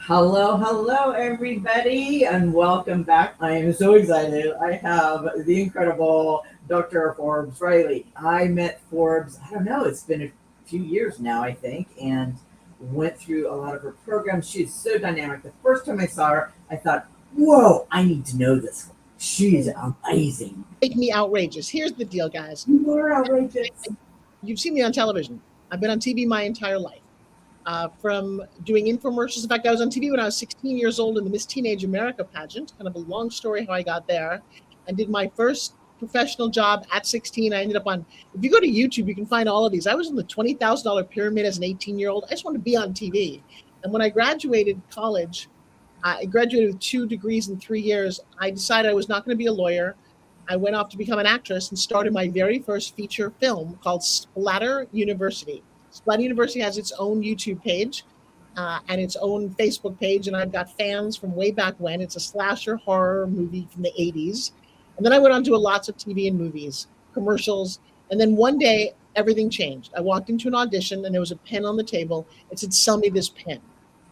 Hello, everybody, and welcome back. I am so excited. I have the incredible Dr. Forbes Riley. I met Forbes, I don't know, it's been a few years now, I think, and went through a lot of her programs. She's so dynamic. The first time I saw her, I thought, whoa, I need to know this one. She's amazing. Make me outrageous. Here's the deal, guys. You are outrageous. You've seen me on television. I've been on TV my entire life. From doing infomercials. In fact, I was on TV when I was 16 years old in the Miss Teenage America pageant. Kind of a long story how I got there. And did my first professional job at 16. I ended up on, if you go to YouTube, you can find all of these. I was in the $20,000 pyramid as an 18-year-old. I just wanted to be on TV. And when I graduated college, I graduated with 2 degrees in 3 years. I decided I was not going to be a lawyer. I went off to become an actress and started my very first feature film called Splatter University. Splatter University has its own YouTube page and its own Facebook page, and I've got fans from way back when. It's a slasher horror movie from the 80s. And then I went on to lots of TV and movies, commercials, and then one day, everything changed. I walked into an audition, and there was a pen on the table. It said, "Sell me this pen."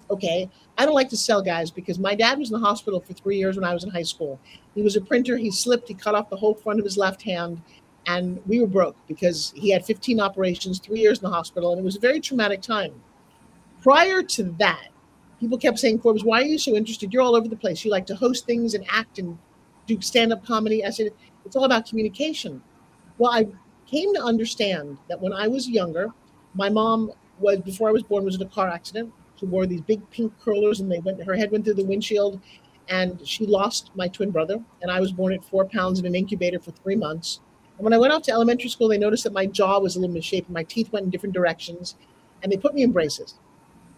Okay, I don't like to sell, guys, because my dad was in the hospital for 3 years when I was in high school. He was a printer. He slipped. He cut off the whole front of his left hand. And we were broke because he had 15 operations, 3 years in the hospital, and it was a very traumatic time. Prior to that, people kept saying, "Forbes, why are you so interested? You're all over the place. You like to host things and act and do stand-up comedy." I said, "It's all about communication." Well, I came to understand that when I was younger, my mom was, before I was born, was in a car accident. She wore these big pink curlers, and her head went through the windshield, and she lost my twin brother. And I was born at 4 pounds in an incubator for 3 months. And when I went off to elementary school, they noticed that my jaw was a little misshapen. My teeth went in different directions, and they put me in braces.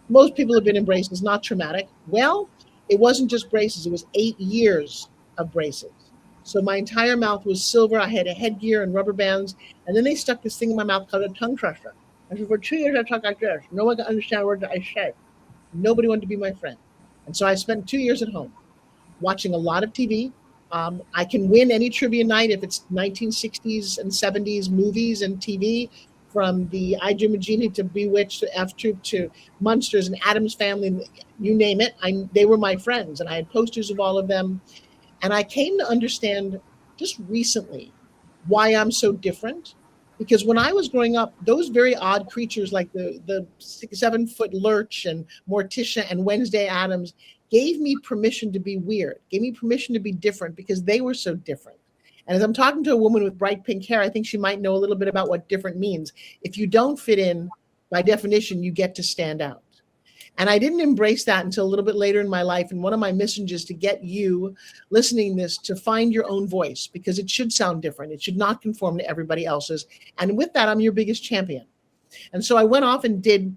Most people have been in braces, not traumatic. Well, it wasn't just braces. It was 8 years of braces. So my entire mouth was silver. I had a headgear and rubber bands. And then they stuck this thing in my mouth called a tongue twister. And so for 2 years, I talked like this. No one could understand a word that I said. Nobody wanted to be my friend. And so I spent 2 years at home watching a lot of TV. I can win any trivia night if it's 1960s and 70s movies and TV, from the I, Jim and Jeannie to Bewitched to F Troop to Munsters and Addams Family, you name it. They were my friends, and I had posters of all of them. And I came to understand just recently why I'm so different. Because when I was growing up, those very odd creatures like the 7-foot Lurch and Morticia and Wednesday Addams gave me permission to be weird, gave me permission to be different because they were so different. And as I'm talking to a woman with bright pink hair, I think she might know a little bit about what different means. If you don't fit in, by definition, you get to stand out. And I didn't embrace that until a little bit later in my life. And one of my missions is to get you listening this to find your own voice, because it should sound different. It should not conform to everybody else's. And with that, I'm your biggest champion. And so I went off and did.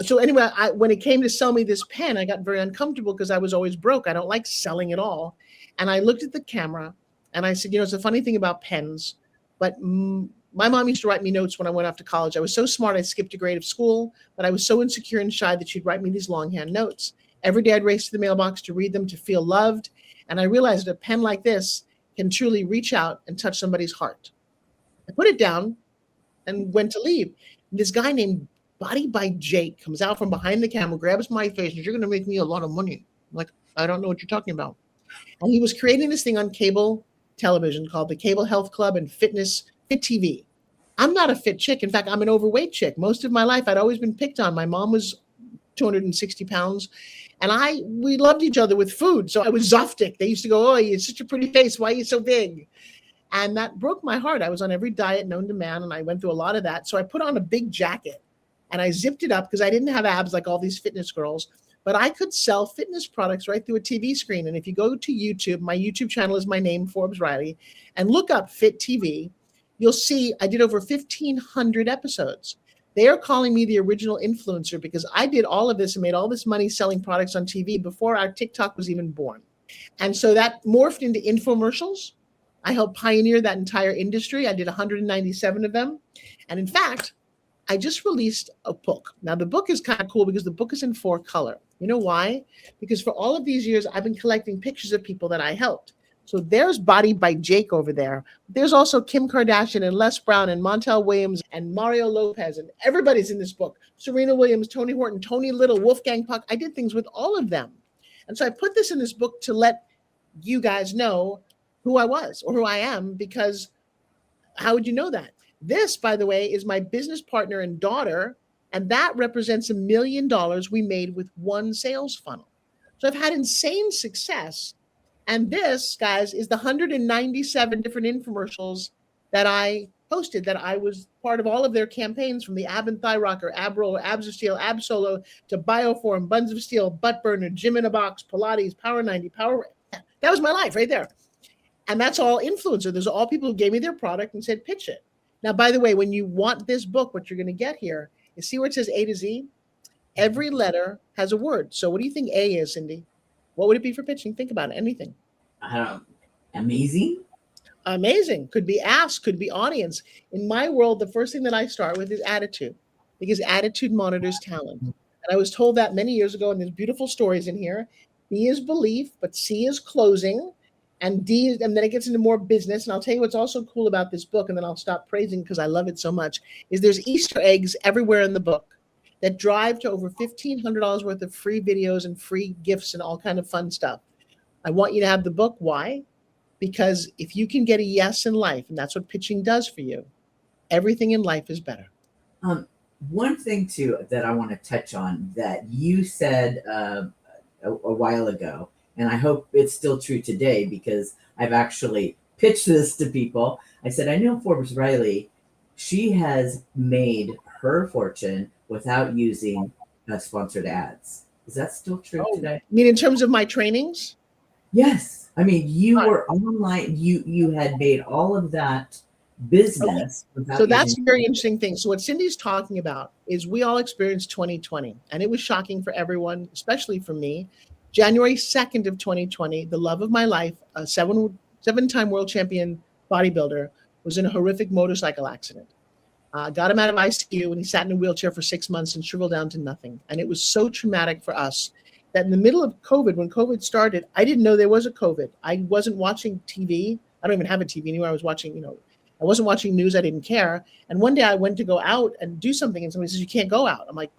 So anyway, when it came to sell me this pen, I got very uncomfortable because I was always broke. I don't like selling at all. And I looked at the camera and I said, it's a funny thing about pens, but my mom used to write me notes when I went off to college. I was so smart, I skipped a grade of school, but I was so insecure and shy that she'd write me these longhand notes. Every day I'd race to the mailbox to read them, to feel loved. And I realized that a pen like this can truly reach out and touch somebody's heart. I put it down and went to leave. And this guy named Body by Jake comes out from behind the camera, grabs my face, and says, "You're going to make me a lot of money." I'm like, "I don't know what you're talking about." And he was creating this thing on cable television called the Cable Health Club and Fit TV. I'm not a fit chick. In fact, I'm an overweight chick. Most of my life, I'd always been picked on. My mom was 260 pounds, and we loved each other with food. So I was Zoftic. They used to go, "Oh, you have such a pretty face. Why are you so big?" And that broke my heart. I was on every diet known to man, and I went through a lot of that. So I put on a big jacket, and I zipped it up because I didn't have abs like all these fitness girls, but I could sell fitness products right through a TV screen. And if you go to YouTube, my YouTube channel is my name, Forbes Riley, and look up Fit TV, you'll see I did over 1,500 episodes. They are calling me the original influencer because I did all of this and made all this money selling products on TV before our TikTok was even born. And so that morphed into infomercials. I helped pioneer that entire industry. I did 197 of them. And in fact, I just released a book. Now, the book is kind of cool because the book is in 4 color. You know why? Because for all of these years, I've been collecting pictures of people that I helped. So there's Body by Jake over there. There's also Kim Kardashian and Les Brown and Montel Williams and Mario Lopez, and everybody's in this book. Serena Williams, Tony Horton, Tony Little, Wolfgang Puck. I did things with all of them. And so I put this in this book to let you guys know who I was or who I am, because how would you know that? This, by the way, is my business partner and daughter, and that represents $1 million we made with one sales funnel. So I've had insane success. And this, guys, is the 197 different infomercials that I posted, that I was part of all of their campaigns, from the Ab and Thigh Rocker, Ab Roller, Abs of Steel, Ab Solo, to Bioform, Buns of Steel, Butt Burner, Gym in a Box, Pilates, Power 90, Power. That was my life right there. And that's all influencer. Those are all people who gave me their product and said, pitch it. Now, by the way, when you want this book, what you're going to get here is, see where it says A to Z? Every letter has a word. So what do you think A is, Cindy? What would it be for pitching? Think about it. Anything. Amazing. Amazing. Could be ask, could be audience. In my world, the first thing that I start with is attitude, because attitude monitors talent. And I was told that many years ago, and there's beautiful stories in here. B is belief, but C is closing, and D, and then it gets into more business. And I'll tell you what's also cool about this book, and then I'll stop praising because I love it so much, is there's Easter eggs everywhere in the book that drive to over $1,500 worth of free videos and free gifts and all kind of fun stuff. I want you to have the book. Why? Because if you can get a yes in life, and that's what pitching does for you, everything in life is better. One thing too that I want to touch on that you said a while ago, and I hope it's still true today, because I've actually pitched this to people. I said, I know Forbes Riley, she has made her fortune without using sponsored ads. Is that still true today? I mean, in terms of my trainings? Yes. I mean, you were online, you had made all of that business. Okay. So that's a very interesting thing. So what Cindy's talking about is, we all experienced 2020, and it was shocking for everyone, especially for me. January 2nd of 2020, the love of my life, a seven-time world champion bodybuilder, was in a horrific motorcycle accident. Got him out of ICU, and he sat in a wheelchair for 6 months and shriveled down to nothing. And it was so traumatic for us that in the middle of COVID, when COVID started, I didn't know there was a COVID. I wasn't watching TV. I don't even have a TV anymore. I was watching, I wasn't watching news. I didn't care. And one day I went to go out and do something, and somebody says, you can't go out. I'm like,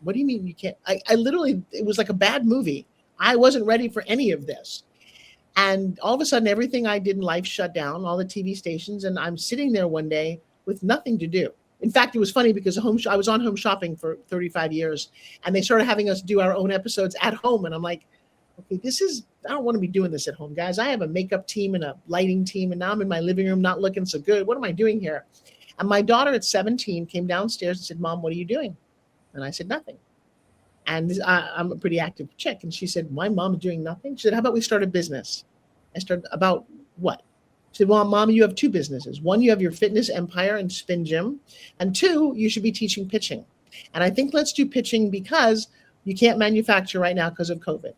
what do you mean you can't? I literally, it was like a bad movie. I wasn't ready for any of this. And all of a sudden, everything I did in life shut down, all the TV stations, and I'm sitting there one day with nothing to do. In fact, it was funny because I was on Home Shopping for 35 years, and they started having us do our own episodes at home. And I'm like, okay, I don't want to be doing this at home, guys. I have a makeup team and a lighting team, and now I'm in my living room not looking so good. What am I doing here? And my daughter at 17 came downstairs and said, Mom, what are you doing? And I said, nothing. And I'm a pretty active chick. And she said, my mom's doing nothing. She said, how about we start a business? I started, about what? She said, well, Mom, you have two businesses. One, you have your fitness empire and spin gym. And two, you should be teaching pitching. And I think let's do pitching because you can't manufacture right now because of COVID.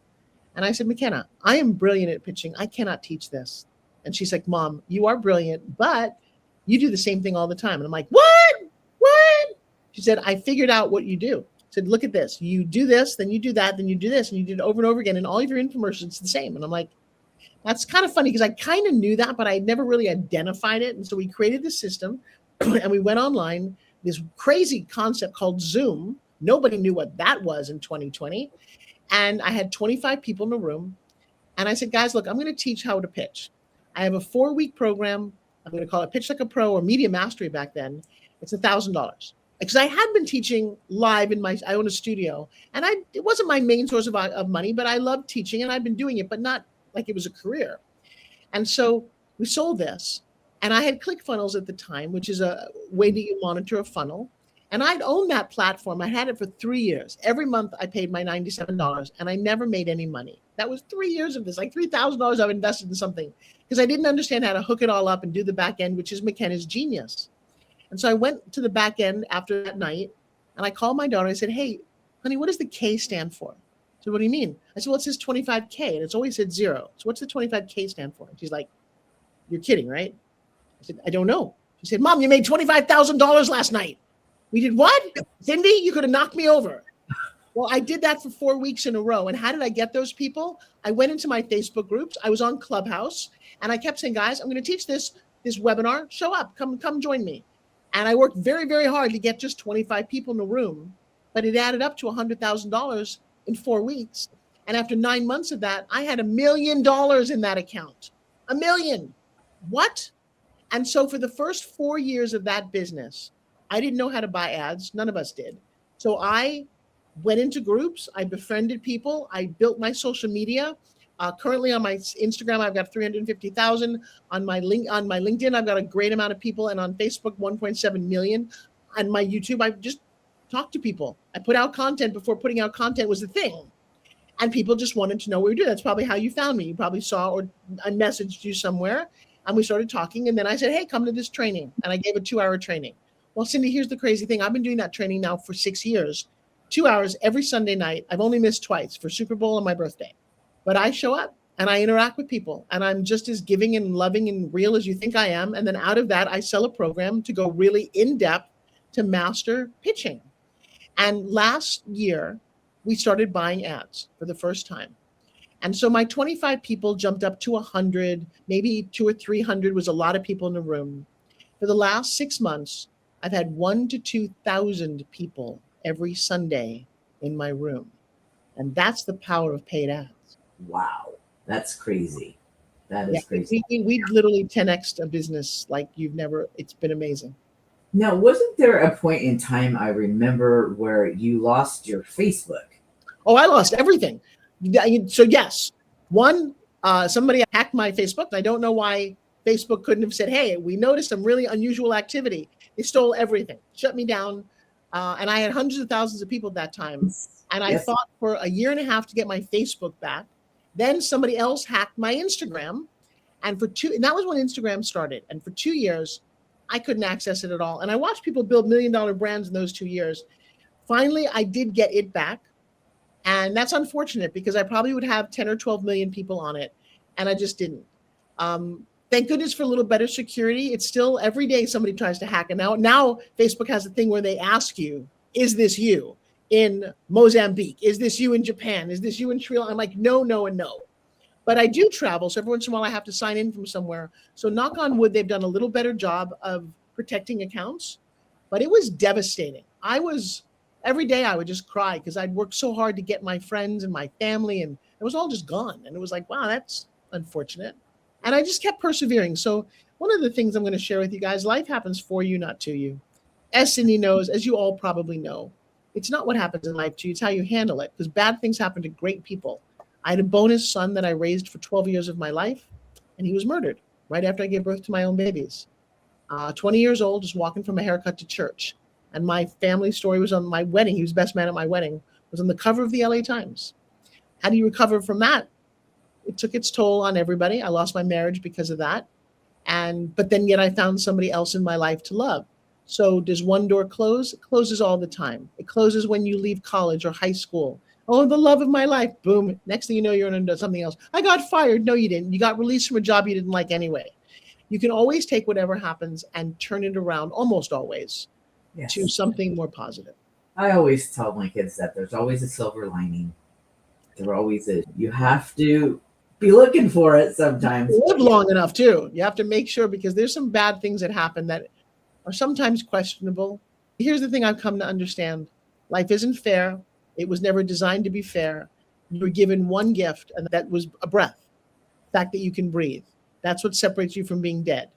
And I said, McKenna, I am brilliant at pitching. I cannot teach this. And she's like, Mom, you are brilliant, but you do the same thing all the time. And I'm like, what? She said, I figured out what you do. Said, look at this. You do this, then you do that, then you do this, and you do it over and over again. And all of your infomercials, it's the same. And I'm like, that's kind of funny because I kind of knew that, but I never really identified it. And so we created this system and we went online, this crazy concept called Zoom. Nobody knew what that was in 2020. And I had 25 people in a room. And I said, guys, look, I'm going to teach how to pitch. I have a 4-week program. I'm going to call it Pitch Like a Pro, or Media Mastery back then. It's $1,000. Because I had been teaching live I own a studio, and it wasn't my main source of money, but I loved teaching and I'd been doing it, but not like it was a career. And so we sold this, and I had ClickFunnels at the time, which is a way that you monitor a funnel. And I'd owned that platform. I had it for 3 years. Every month I paid my $97, and I never made any money. That was 3 years of this, like $3,000 I've invested in something because I didn't understand how to hook it all up and do the back end, which is McKenna's genius. And so I went to the back end after that night, and I called my daughter. I said, hey, honey, what does the K stand for? She said, what do you mean? I said, well, it says 25K, and it's always said 0. So what's the 25K stand for? And she's like, you're kidding, right? I said, I don't know. She said, Mom, you made $25,000 last night. We did what? Cindy, you could have knocked me over. Well, I did that for 4 weeks in a row. And how did I get those people? I went into my Facebook groups. I was on Clubhouse, and I kept saying, guys, I'm going to teach this webinar. Show up, come join me. And I worked very, very hard to get just 25 people in the room, but it added up to $100,000 in 4 weeks. And after 9 months of that, I had $1 million in that account. $1 million. What? And so for the first 4 years of that business, I didn't know how to buy ads. None of us did. So I went into groups. I befriended people. I built my social media. Currently on my Instagram, I've got 350,000. On my LinkedIn, I've got a great amount of people. And on Facebook, 1.7 million. On my YouTube, I just talked to people. I put out content before putting out content was the thing. And people just wanted to know what we were doing. That's probably how you found me. You probably saw, or I messaged you somewhere, and we started talking. And then I said, hey, come to this training. And I gave a 2-hour training. Well, Cindy, here's the crazy thing. I've been doing that training now for 6 years, 2 hours every Sunday night. I've only missed twice, for Super Bowl and my birthday. But I show up and I interact with people, and I'm just as giving and loving and real as you think I am. And then out of that, I sell a program to go really in depth to master pitching. And last year, we started buying ads for the first time. And so my 25 people jumped up to 100, maybe 200 or 300 was a lot of people in the room. For the last 6 months, I've had 1,000 to 2,000 people every Sunday in my room. And that's the power of paid ads. Wow. That's crazy. That is crazy. We literally 10x'd a business like you've never, it's been amazing. Now, wasn't there a point in time I remember where you lost your Facebook? Oh, I lost everything. So yes, one, somebody hacked my Facebook. I don't know why Facebook couldn't have said, hey, we noticed some really unusual activity. They stole everything, shut me down. And I had hundreds of thousands of people at that time. And I fought for a year and a half to get my Facebook back. Then somebody else hacked my Instagram. And and that was when Instagram started. And for 2 years, I couldn't access it at all. And I watched people build $1 million brands in those 2 years. Finally, I did get it back. And that's unfortunate because I probably would have 10 or 12 million people on it. And I just didn't. Thank goodness for a little better security. It's still every day somebody tries to hack. And now Facebook has a thing where they ask you, is this you in Mozambique? Is this you in Japan? Is this you in Sri Lanka? I'm like, no, no, and no. But I do travel. So every once in a while I have to sign in from somewhere. So knock on wood, they've done a little better job of protecting accounts. But it was devastating. Every day I would just cry because I'd worked so hard to get my friends and my family, and it was all just gone. And it was like, wow, that's unfortunate. And I just kept persevering. So one of the things I'm going to share with you guys, life happens for you, not to you. As Cindy knows, as you all probably know, it's not what happens in life to you, it's how you handle it, because bad things happen to great people. I had a bonus son that I raised for 12 years of my life, and he was murdered right after I gave birth to my own babies. 20 years old, just walking from a haircut to church. And my family story was on my wedding. He was best man at my wedding, was on the cover of the LA Times. How do you recover from that? It took its toll on everybody. I lost my marriage because of that. But then yet I found somebody else in my life to love. So does one door close? It closes all the time. It closes when you leave college or high school. Oh, the love of my life. Boom. Next thing you know, you're into something else. I got fired. No, you didn't. You got released from a job you didn't like anyway. You can always take whatever happens and turn it around, almost always, to something more positive. I always tell my kids that there's always a silver lining. There always is. You have to be looking for it sometimes. You live long enough too. You have to make sure, because there's some bad things that happen that are sometimes questionable. Here's the thing I've come to understand. Life isn't fair. It was never designed to be fair. You were given one gift, and that was a breath. The fact that you can breathe. That's what separates you from being dead.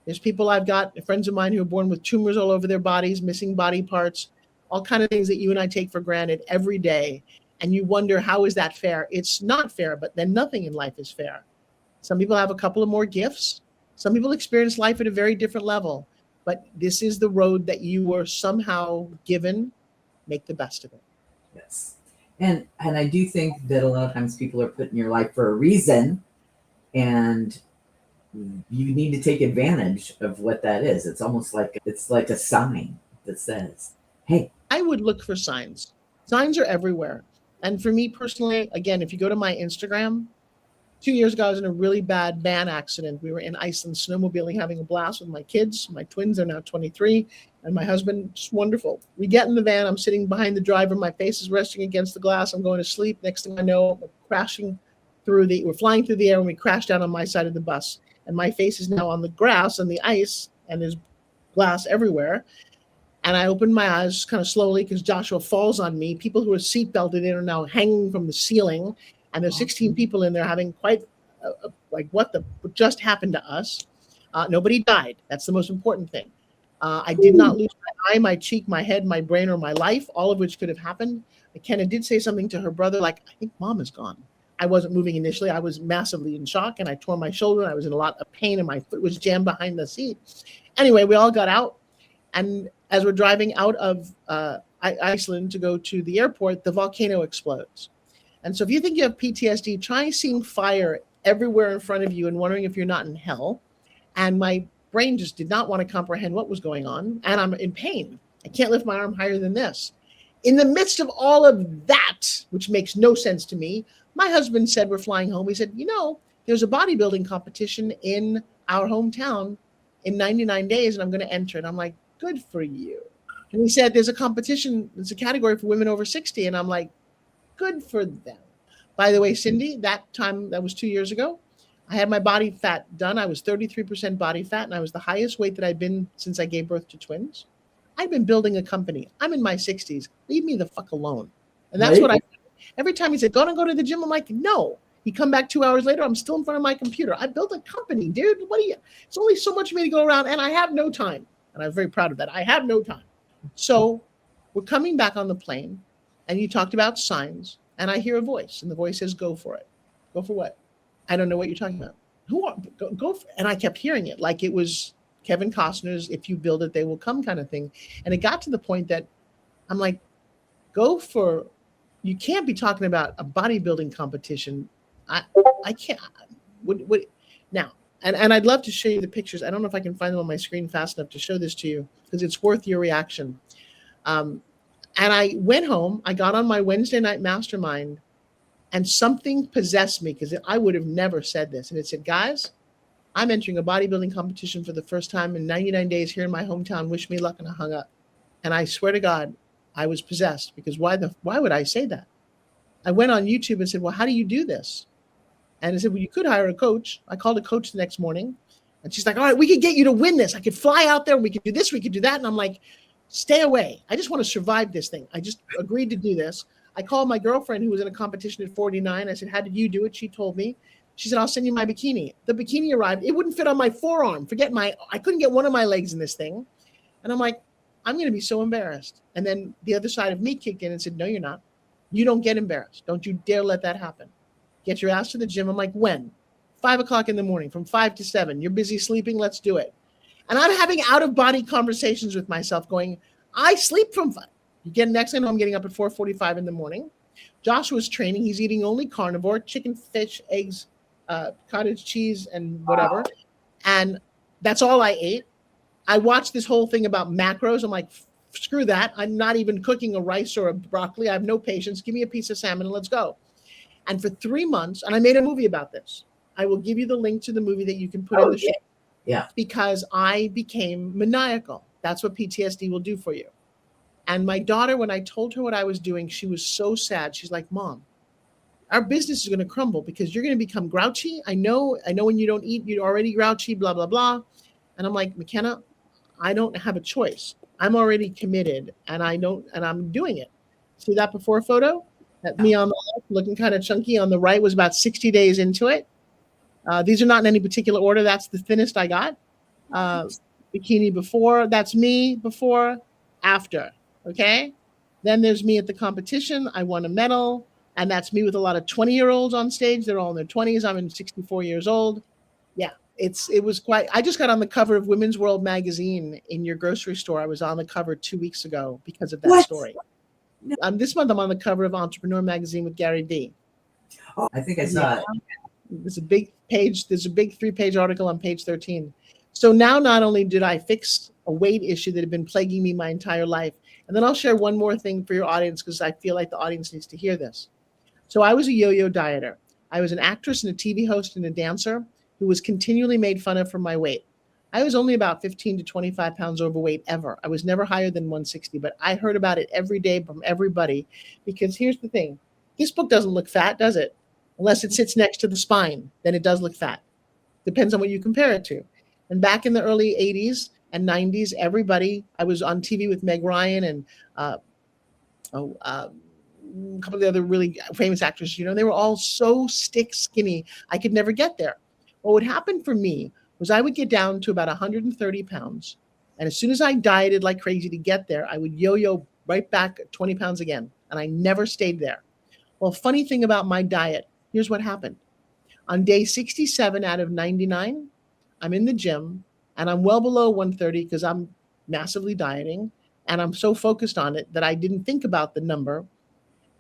There's people I've got, friends of mine who are born with tumors all over their bodies, missing body parts, all kinds of things that you and I take for granted every day. And you wonder, how is that fair? It's not fair, but then nothing in life is fair. Some people have a couple of more gifts. Some people experience life at a very different level. But this is the road that you were somehow given. Make the best of it. Yes. And I do think that a lot of times people are put in your life for a reason, and you need to take advantage of what that is. It's almost like a sign that says, hey. I would look for signs. Signs are everywhere. And for me personally, again, if you go to my Instagram, 2 years ago, I was in a really bad van accident. We were in Iceland snowmobiling, having a blast with my kids. My twins are now 23. And my husband, just wonderful. We get in the van. I'm sitting behind the driver. My face is resting against the glass. I'm going to sleep. Next thing I know, we're flying through the air, and we crash down on my side of the bus. And my face is now on the grass and the ice, and there's glass everywhere. And I open my eyes kind of slowly because Joshua falls on me. People who are seatbelted in are now hanging from the ceiling. And there's 16 people in there having quite what just happened to us. Nobody died. That's the most important thing. I did not lose my eye, my cheek, my head, my brain, or my life, all of which could have happened. McKenna did say something to her brother, like, I think mom is gone. I wasn't moving initially. I was massively in shock, and I tore my shoulder, and I was in a lot of pain, and my foot was jammed behind the seat. Anyway, we all got out, and as we're driving out of Iceland to go to the airport, the volcano explodes. And so if you think you have PTSD, try seeing fire everywhere in front of you and wondering if you're not in hell. And my brain just did not want to comprehend what was going on. And I'm in pain. I can't lift my arm higher than this. In the midst of all of that, which makes no sense to me, my husband said, we're flying home. He said, there's a bodybuilding competition in our hometown in 99 days, and I'm going to enter it. I'm like, good for you. And he said, there's a competition. There's a category for women over 60. And I'm like, good for them. By the way, Cindy, that time, that was 2 years ago, I had my body fat done. I was 33% body fat, and I was the highest weight that I'd been since I gave birth to twins. I've been building a company. I'm in my 60s. Leave me the fuck alone. And that's what every time he said, go to the gym, I'm like, no. He come back 2 hours later, I'm still in front of my computer. I built a company, dude. It's only so much for me to go around, and I have no time. And I'm very proud of that. I have no time. So we're coming back on the plane, and you talked about signs, and I hear a voice, and the voice says, go for it. Go for what? I don't know what you're talking about. Go for it. And I kept hearing it like it was Kevin Costner's "If you build it, they will come" kind of thing. And it got to the point that I'm like, you can't be talking about a bodybuilding competition. I can't. What now? And I'd love to show you the pictures. I don't know if I can find them on my screen fast enough to show this to you because it's worth your reaction. And I went home. I got on my Wednesday night mastermind, and something possessed me because I would have never said this. And it said, guys, I'm entering a bodybuilding competition for the first time in 99 days here in my hometown. Wish me luck. And I hung up. And I swear to God, I was possessed because why would I say that? I went on YouTube and said, well, how do you do this? And I said, well, you could hire a coach. I called a coach the next morning, and she's like, all right, we could get you to win this. I could fly out there. We could do this. We could do that. And I'm like, stay away. I just want to survive this thing. I just agreed to do this. I called my girlfriend who was in a competition at 49. I said, how did you do it? She told me. She said, I'll send you my bikini. The bikini arrived. It wouldn't fit on my forearm. I couldn't get one of my legs in this thing. And I'm like, I'm going to be so embarrassed. And then the other side of me kicked in and said, no, you're not. You don't get embarrassed. Don't you dare let that happen. Get your ass to the gym. I'm like, when? 5 o'clock in the morning, from 5 to 7. You're busy sleeping. Let's do it. And I'm having out-of-body conversations with myself going, I sleep from 5. You get next thing, I'm getting up at 4:45 in the morning. Joshua's training. He's eating only carnivore, chicken, fish, eggs, cottage cheese, and whatever. And that's all I ate. I watched this whole thing about macros. I'm like, screw that. I'm not even cooking a rice or a broccoli. I have no patience. Give me a piece of salmon and let's go. And for 3 months, and I made a movie about this. I will give you the link to the movie that you can put in the show. Yeah. Because I became maniacal. That's what PTSD will do for you. And my daughter, when I told her what I was doing, she was so sad. She's like, Mom, our business is going to crumble because you're going to become grouchy. I know when you don't eat, you're already grouchy, blah, blah, blah. And I'm like, McKenna, I don't have a choice. I'm already committed and I'm doing it. See that before photo? That me on the left looking kind of chunky, on the right was about 60 days into it. These are not in any particular order. That's the thinnest I got. Bikini before, that's me before, after. Okay. Then there's me at the competition. I won a medal, and that's me with a lot of 20-year-olds on stage. They're all in their 20s. I'm 64 years old. Yeah. It was quite, I just got on the cover of Women's World magazine in your grocery store. I was on the cover 2 weeks ago because of that story. No. This month I'm on the cover of Entrepreneur magazine with Gary Vee. Oh, I think I saw it. There's a big 3-page article on page 13. So now not only did I fix a weight issue that had been plaguing me my entire life, and then I'll share one more thing for your audience because I feel like the audience needs to hear this. So I was a yo-yo dieter. I was an actress and a TV host and a dancer who was continually made fun of for my weight. I was only about 15 to 25 pounds overweight ever. I was never higher than 160, but I heard about it every day from everybody because here's the thing. This book doesn't look fat, does it? Unless it sits next to the spine, then it does look fat. Depends on what you compare it to. And back in the early 80s and 90s, I was on TV with Meg Ryan and uh, a couple of the other really famous actors, they were all so stick skinny, I could never get there. What would happen for me was I would get down to about 130 pounds. And as soon as I dieted like crazy to get there, I would yo-yo right back 20 pounds again. And I never stayed there. Well, funny thing about my diet, here's what happened. On day 67 out of 99, I'm in the gym and I'm well below 130 because I'm massively dieting. And I'm so focused on it that I didn't think about the number.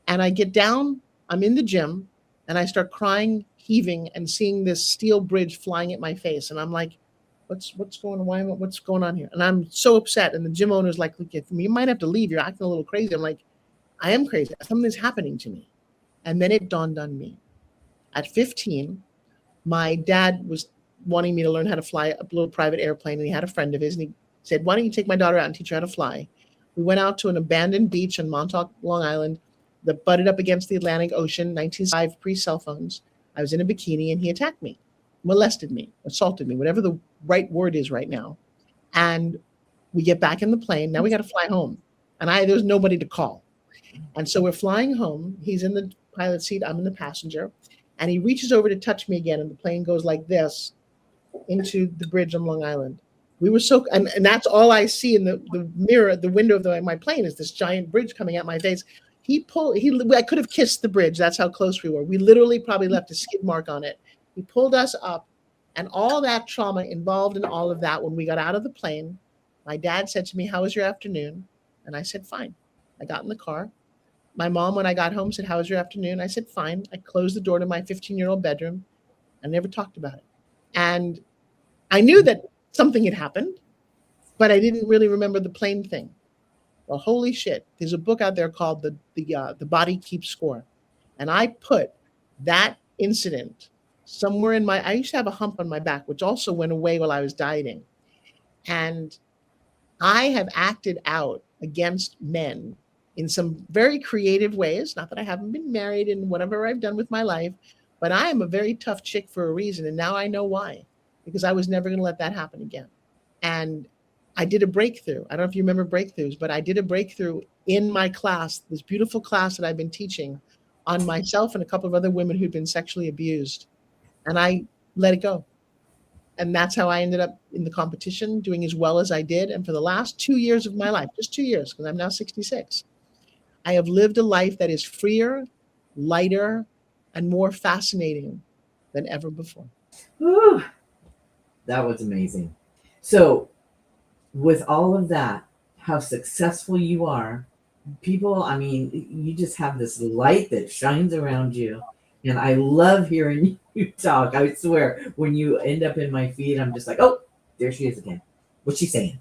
And I get down, I'm in the gym, and I start crying, heaving, and seeing this steel bridge flying at my face. And I'm like, what's going on? What's going on here? And I'm so upset. And the gym owner's like, look, you might have to leave. You're acting a little crazy. I'm like, I am crazy. Something's happening to me. And then it dawned on me. At 15, my dad was wanting me to learn how to fly a little private airplane. And he had a friend of his, and he said, why don't you take my daughter out and teach her how to fly? We went out to an abandoned beach in Montauk, Long Island, that butted up against the Atlantic Ocean, 1905, pre-cell phones. I was in a bikini and he attacked me, molested me, assaulted me, whatever the right word is right now. And we get back in the plane. Now we got to fly home. And there's nobody to call. And so we're flying home. He's in the pilot seat. I'm in the passenger. And he reaches over to touch me again. And the plane goes like this into the bridge on Long Island. We were so, and that's all I see in the mirror, the window of my plane is this giant bridge coming at my face. I could have kissed the bridge. That's how close we were. We literally probably left a skid mark on it. He pulled us up, and all that trauma involved in all of that. When we got out of the plane, my dad said to me, how was your afternoon? And I said, fine. I got in the car. My mom, when I got home, said, how was your afternoon? I said, fine. I closed the door to my 15-year-old bedroom. I never talked about it. And I knew that something had happened, but I didn't really remember the plane thing. Well, holy shit. There's a book out there called The Body Keeps Score. And I put that incident somewhere I used to have a hump on my back, which also went away while I was dieting. And I have acted out against men in some very creative ways. Not that I haven't been married and whatever I've done with my life, but I am a very tough chick for a reason. And now I know why, because I was never going to let that happen again. And I did a breakthrough. I don't know if you remember breakthroughs, but I did a breakthrough in my class, this beautiful class that I've been teaching on myself and a couple of other women who'd been sexually abused. And I let it go. And that's how I ended up in the competition, doing as well as I did. And for the last 2 years of my life, just 2 years, because I'm now 66, I have lived a life that is freer, lighter, and more fascinating than ever before. Whew. That was amazing. So with all of that, how successful you are, people, you just have this light that shines around you. And I love hearing you talk. I swear, when you end up in my feed, I'm just like, oh, there she is again. What's she saying?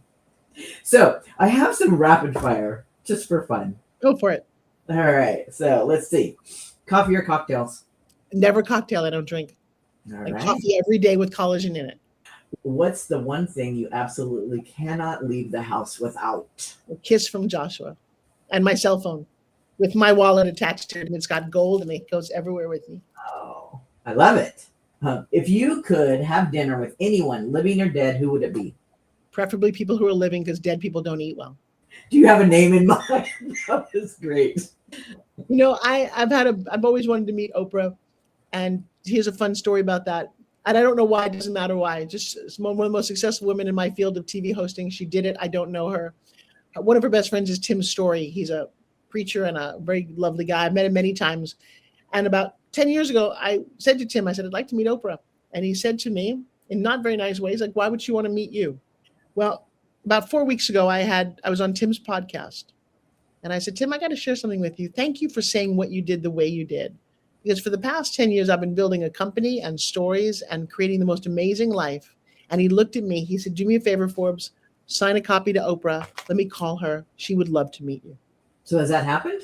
So I have some rapid fire just for fun. Go for it. All right. So let's see. Coffee or cocktails? Never cocktail. I don't drink. All right. Right. Coffee every day with collagen in it. What's the one thing you absolutely cannot leave the house without? A kiss from Joshua and my cell phone with my wallet attached to it. And it's got gold and it goes everywhere with me. Oh, I love it. If you could have dinner with anyone, living or dead, who would it be? Preferably people who are living, because dead people don't eat well. Do you have a name in mind? That was great. I've always wanted to meet Oprah. And here's a fun story about that. And I don't know why. It doesn't matter why. Just one of the most successful women in my field of TV hosting. She did it. I don't know her. One of her best friends is Tim Story. He's a preacher and a very lovely guy. I've met him many times. And about 10 years ago, I said to Tim, I'd like to meet Oprah. And he said to me, in not very nice ways, like, why would she want to meet you? Well, about 4 weeks ago, I was on Tim's podcast. And I said, Tim, I got to share something with you. Thank you for saying what you did the way you did. Because for the past 10 years, I've been building a company and stories and creating the most amazing life. And he looked at me. He said, do me a favor, Forbes. Sign a copy to Oprah. Let me call her. She would love to meet you. So has that happened?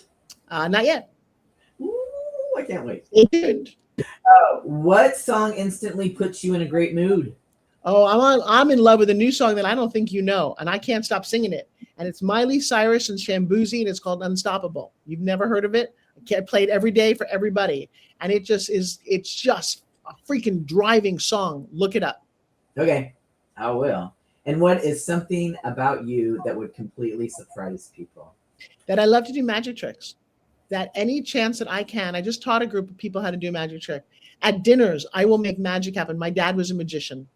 Not yet. Ooh, I can't wait. It did. What song instantly puts you in a great mood? Oh, I'm in love with a new song that I don't think you know, and I can't stop singing it. And it's Miley Cyrus and Shambuzi, and it's called Unstoppable. You've never heard of it? I play it every day for everybody. And it's just a freaking driving song. Look it up. Okay, I will. And what is something about you that would completely surprise people? That I love to do magic tricks. That any chance that I can, I just taught a group of people how to do a magic trick. At dinners, I will make magic happen. My dad was a magician,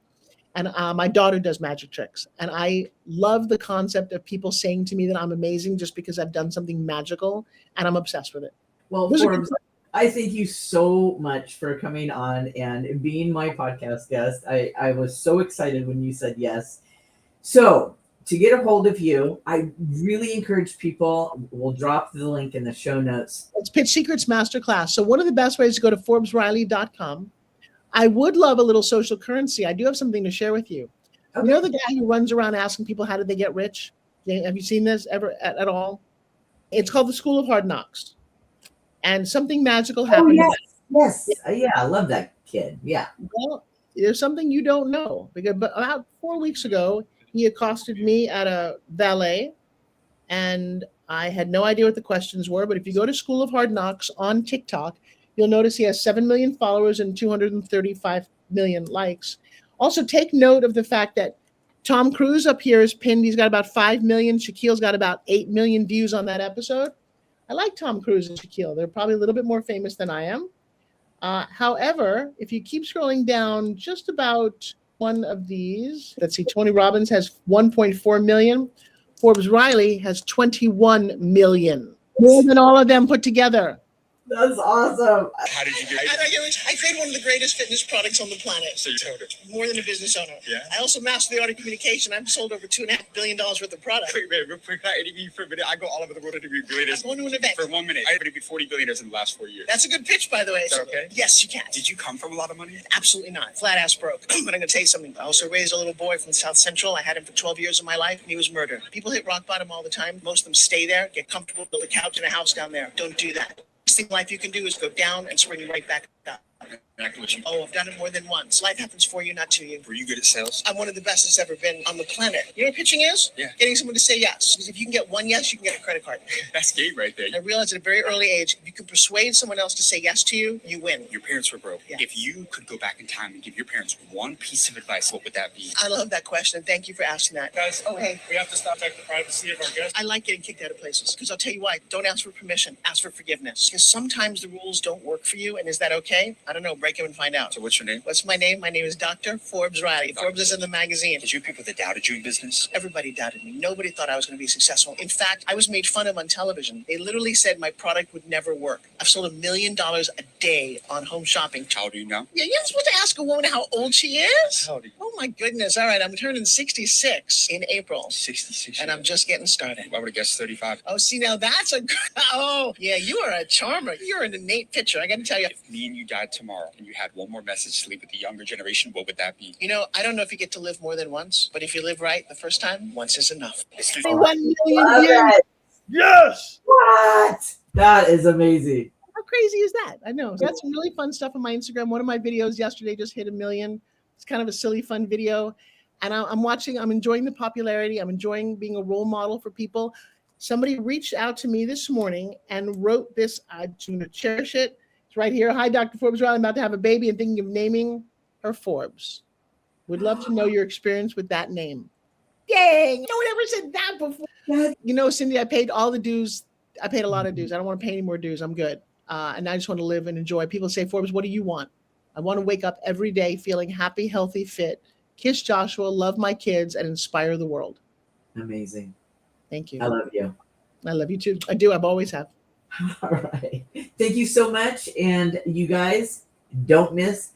and my daughter does magic tricks. And I love the concept of people saying to me that I'm amazing just because I've done something magical, and I'm obsessed with it. Well, Forbes, I thank you so much for coming on and being my podcast guest. I was so excited when you said yes. So to get a hold of you, I really encourage people, we'll drop the link in the show notes. It's Pitch Secrets Masterclass. So one of the best ways to go to ForbesRiley.com. I would love a little social currency. I do have something to share with you. Okay. You know the guy who runs around asking people, how did they get rich? Have you seen this ever at all? It's called the School of Hard Knocks. And something magical happened. Oh, yes. Yeah, I love that kid. Yeah. Well, there's something you don't know. But about 4 weeks ago, he accosted me at a valet, and I had no idea what the questions were. But if you go to School of Hard Knocks on TikTok, you'll notice he has 7 million followers and 235 million likes. Also, take note of the fact that Tom Cruise up here is pinned. He's got about 5 million. Shaquille's got about 8 million views on that episode. I like Tom Cruise and Shaquille. They're probably a little bit more famous than I am. However, if you keep scrolling down just about one of these, let's see, Tony Robbins has 1.4 million. Forbes Riley has 21 million. More than all of them put together. That's awesome. How did you do it? I created one of the greatest fitness products on the planet. So you told her. More than a business owner. Yeah. I also mastered the art of communication. I've sold over $2.5 billion worth of product. Wait, real quick. I interview for a minute. I go all over the world to interview billionaires. I'm going to an event. For 1 minute. I interviewed 40 billionaires in the last 4 years. That's a good pitch, by the way. Is that okay? Yes, you can. Did you come from a lot of money? Absolutely not. Flat ass broke. But I'm going to tell you something. I also raised a little boy from South Central. I had him for 12 years of my life, and he was murdered. People hit rock bottom all the time. Most of them stay there, get comfortable, build a couch and a house down there. Don't do that. The best thing in life you can do is go down and spring right back up. Oh, I've done it more than once. Life happens for you, not to you. Were you good at sales? I'm one of the best that's ever been on the planet. You know what pitching is? Yeah. Getting someone to say yes. Because if you can get one yes, you can get a credit card. That's game right there. I realized at a very early age, if you can persuade someone else to say yes to you, you win. Your parents were broke. Yeah. If you could go back in time and give your parents one piece of advice, what would that be? I love that question, and thank you for asking that. Guys, Oh, hey. we have to stop protect the privacy of our guests. I like getting kicked out of places because I'll tell you why. Don't ask for permission. Ask for forgiveness. Because sometimes the rules don't work for you, and is that okay? I don't know. Break them and find out. So what's your name? What's my name? My name is Dr. Forbes Riley. Dr. Forbes is in the magazine. Did you people that doubted you in business? Everybody doubted me. Nobody thought I was going to be successful. In fact, I was made fun of on television. They literally said my product would never work. I've sold $1 million a day on home shopping. How old are you now? Yeah, you're not supposed to ask a woman how old she is. How old are you? Oh my goodness. All right, I'm turning 66 in April. 66. And I'm just getting started. I would have guessed 35. Oh, see, now that's a... Oh, yeah, you are a charmer. You're an innate pitcher. I got to tell you. If me and you died tomorrow and you had one more message to leave with the younger generation, what would that be? You know, I don't know if you get to live more than once, but if you live right the first time, once is enough. It's 1 million Love views. it. Yes! What? That is amazing. How crazy is that? I know. So that's some really fun stuff on my Instagram. One of my videos yesterday just hit 1 million. It's kind of a silly, fun video. And I'm watching, I'm enjoying the popularity. I'm enjoying being a role model for people. Somebody reached out to me this morning and wrote this. I'm going to cherish it. It's right here. Hi, Dr. Forbes Riley. I'm about to have a baby and thinking of naming her Forbes. Would love to know your experience with that name. Dang, no one ever said that before. You know, Cindy, I paid all the dues. I paid a lot of dues. I don't want to pay any more dues. I'm good. And I just want to live and enjoy. People say, Forbes, what do you want? I want to wake up every day feeling happy, healthy, fit, kiss Joshua, love my kids, and inspire the world. Amazing. Thank you. I love you. I love you too. I do. I've always have. All right. Thank you so much. And you guys don't miss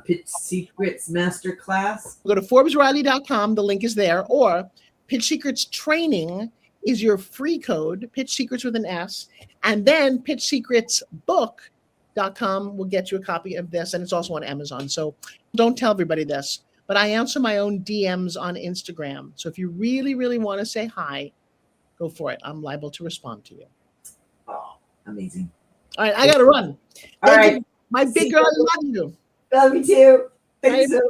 Pitch Secrets Masterclass. Go to ForbesRiley.com. The link is there. Or Pitch Secrets Training is your free code, Pitch Secrets with an S. And then PitchSecretsBook.com will get you a copy of this. And it's also on Amazon. So don't tell everybody this. But I answer my own DMs on Instagram. So if you really, really want to say hi, go for it. I'm liable to respond to you. Oh, amazing. All right, I got to run. All right. My big girl, I love you. Love you too. Thank you so much.